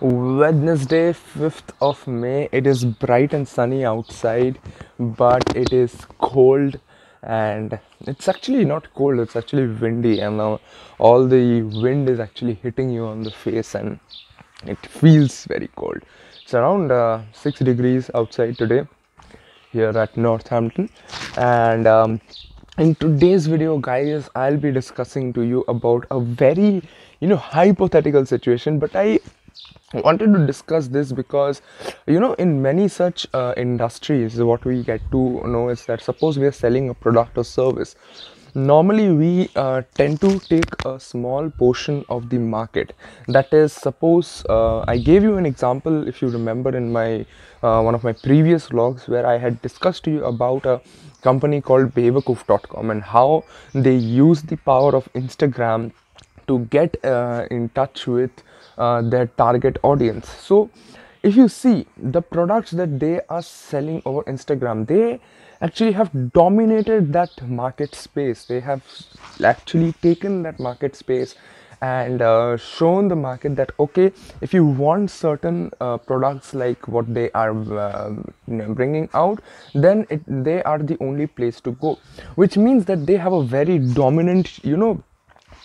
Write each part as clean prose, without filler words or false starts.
Wednesday, 5th of May. It is bright and sunny outside, but it is cold, and it's actually not cold, it's actually windy, and now all the wind is actually hitting you on the face, and it feels very cold. It's around 6 degrees outside today here at Northampton, and in today's video, guys, I'll be discussing to you about a very hypothetical situation, but I wanted to discuss this because in many such industries, what we get to know is that suppose we are selling a product or service. Normally we tend to take a small portion of the market. That is, suppose I gave you an example, if you remember, in my one of my previous vlogs, where I had discussed to you about a company called Bewakoof.com and how they use the power of Instagram to get in touch with their target audience. So if you see the products that they are selling over Instagram, they actually have dominated that market space. They have actually taken that market space and shown the market that, okay, if you want certain products like what they are bringing out, then they are the only place to go, which means that they have a very dominant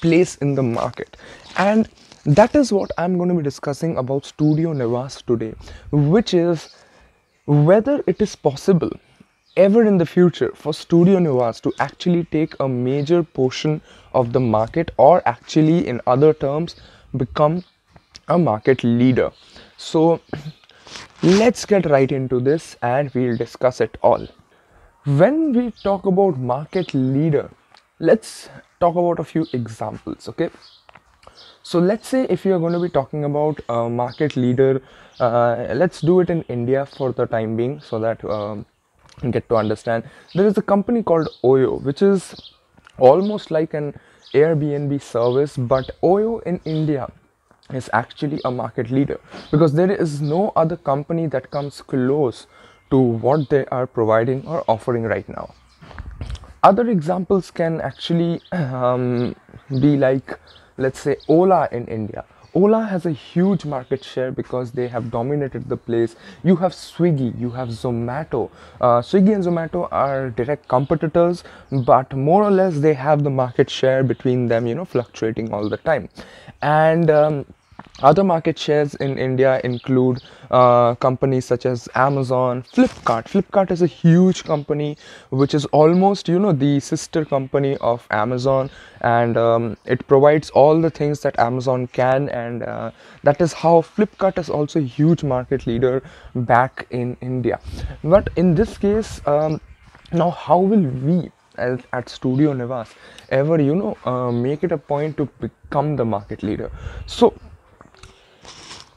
place in the market. And that is what I'm going to be discussing about Studio Niwas today, which is whether it is possible ever in the future for Studio Niwas to actually take a major portion of the market, or actually, in other terms, become a market leader. So let's get right into this and we'll discuss it all. When we talk about market leader, let's talk about a few examples. Okay, so let's say if you are going to be talking about a market leader, let's do it in India for the time being, so that you get to understand. There is a company called Oyo, which is almost like an Airbnb service, but Oyo in India is actually a market leader because there is no other company that comes close to what they are providing or offering right now. Other examples can actually be like, let's say, Ola in India. Ola has a huge market share because they have dominated the place. You have Swiggy, you have Zomato. Swiggy and Zomato are direct competitors, but more or less they have the market share between them, fluctuating all the time. And other market shares in India include companies such as Amazon, Flipkart. Flipkart is a huge company which is almost, the sister company of Amazon, and it provides all the things that Amazon can, and that is how Flipkart is also a huge market leader back in India. But in this case, now how will we at Studio Niwas ever, make it a point to become the market leader? So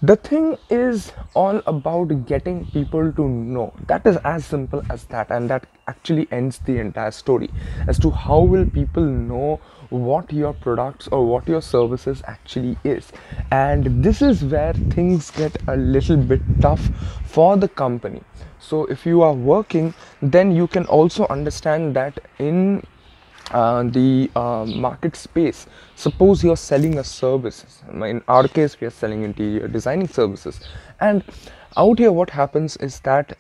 the thing is all about getting people to know. That is as simple as that, and that actually ends the entire story as to how will people know what your products or what your services actually is. And this is where things get a little bit tough for the company. So if you are working, then you can also understand that in the market space, suppose you're selling a service. In our case, we are selling interior designing services, and out here what happens is that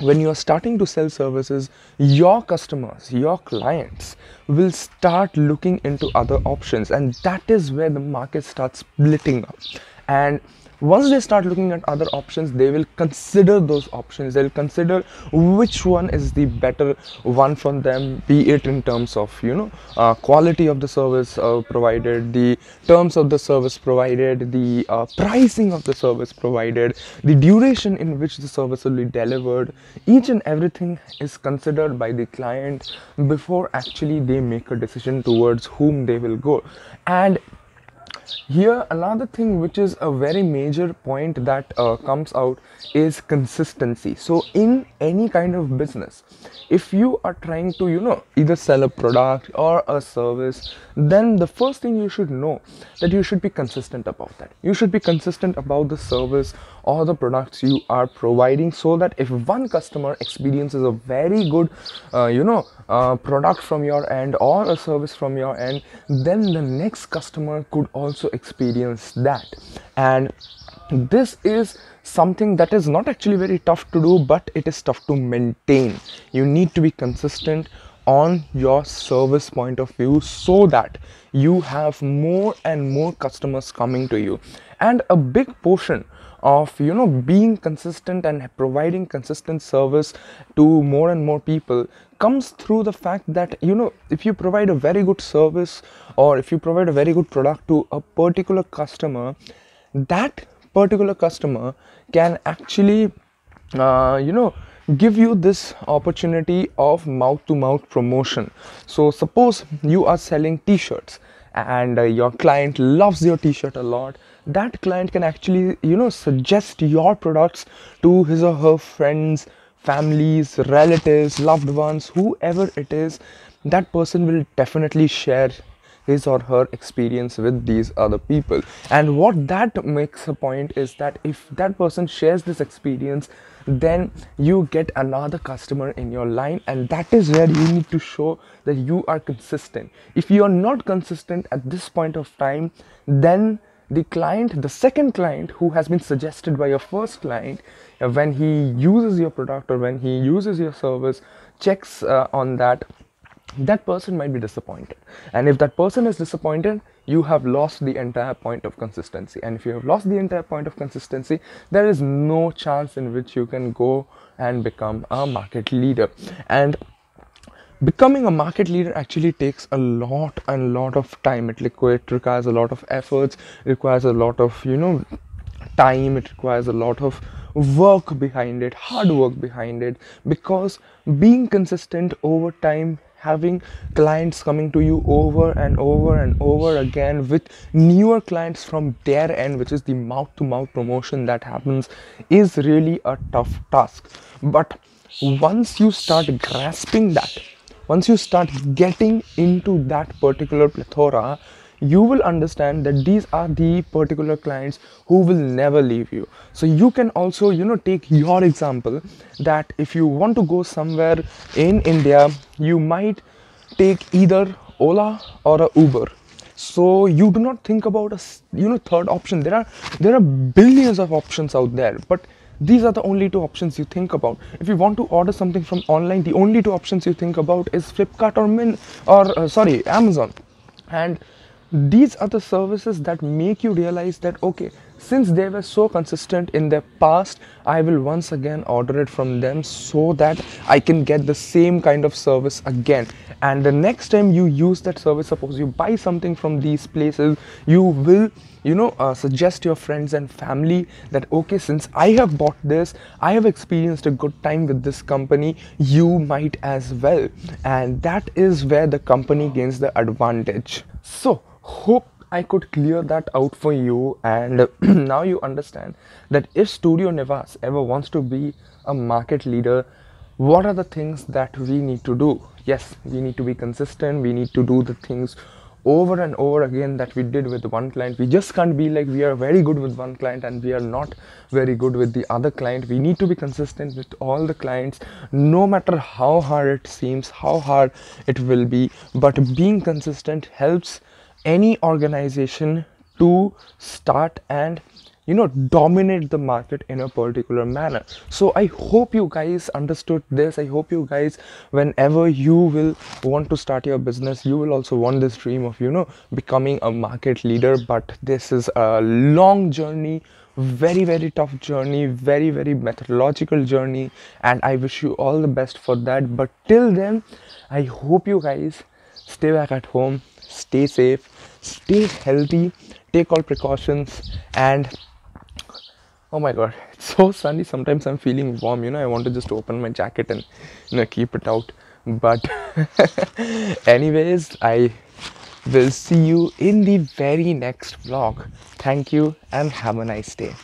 when you are starting to sell services, your customers, your clients will start looking into other options, and that is where the market starts splitting up. And once they start looking at other options, they will consider those options. They'll consider which one is the better one for them, be it in terms of quality of the service provided, the terms of the service provided, the pricing of the service provided, the duration in which the service will be delivered. Each and everything is considered by the client before actually they make a decision towards whom they will go. And here another thing which is a very major point that comes out is consistency. So in any kind of business, if you are trying to either sell a product or a service, then the first thing you should know that you should be consistent about that. You should be consistent about the service or the products you are providing, so that if one customer experiences a very good product from your end or a service from your end, then the next customer could also experience that. And this is something that is not actually very tough to do, but it is tough to maintain. You need to be consistent on your service point of view, so that you have more and more customers coming to you. And a big portion of being consistent and providing consistent service to more and more people comes through the fact that if you provide a very good service, or if you provide a very good product to a particular customer, that particular customer can actually give you this opportunity of mouth to mouth promotion. So suppose you are selling t-shirts, and your client loves your t-shirt a lot. That client can actually suggest your products to his or her friends, families, relatives, loved ones, whoever it is. That person will definitely share his or her experience with these other people. And what that makes a point is that if that person shares this experience, then you get another customer in your line, and that is where you need to show that you are consistent. If you are not consistent at this point of time, then the second client who has been suggested by your first client, when he uses your product or when he uses your service, checks on that person might be disappointed. And if that person is disappointed, you have lost the entire point of consistency. And if you have lost the entire point of consistency, there is no chance in which you can go and become a market leader. And becoming a market leader actually takes a lot of time. It requires a lot of efforts, requires a lot of time, it requires a lot of work behind it, hard work behind it, because being consistent over time, having clients coming to you over and over and over again, with newer clients from their end, which is the mouth to mouth promotion that happens, is really a tough task. But once you start grasping that, once you start getting into that particular plethora, you will understand that these are the particular clients who will never leave you. So you can also take your example, that if you want to go somewhere in India, you might take either Ola or a Uber. So you do not think about a third option. There are billions of options out there, but these are the only two options you think about. If you want to order something from online, the only two options you think about is Flipkart or Amazon. And these are the services that make you realize that, okay, since they were so consistent in their past, I will once again order it from them, so that I can get the same kind of service again. And the next time you use that service, suppose you buy something from these places, you will suggest your friends and family that, okay, since I have bought this, I have experienced a good time with this company, you might as well. And that is where the company gains the advantage. So hope I could clear that out for you, and now you understand that if Studio Niwas ever wants to be a market leader, what are the things that we need to do? Yes, we need to be consistent, we need to do the things over and over again that we did with one client. We just can't be like we are very good with one client and we are not very good with the other client. We need to be consistent with all the clients, no matter how hard it seems, how hard it will be. But being consistent helps any organization to start and dominate the market in a particular manner. So I hope you guys understood this. I hope you guys, whenever you will want to start your business, you will also want this dream of becoming a market leader. But this is a long journey, very tough journey, very methodological journey, and I wish you all the best for that. But till then, I hope you guys stay back at home, stay safe, stay healthy, take all precautions. And oh my god, it's so sunny. Sometimes I'm feeling warm, I want to just open my jacket and keep it out. But anyways, I will see you in the very next vlog. Thank you and have a nice day.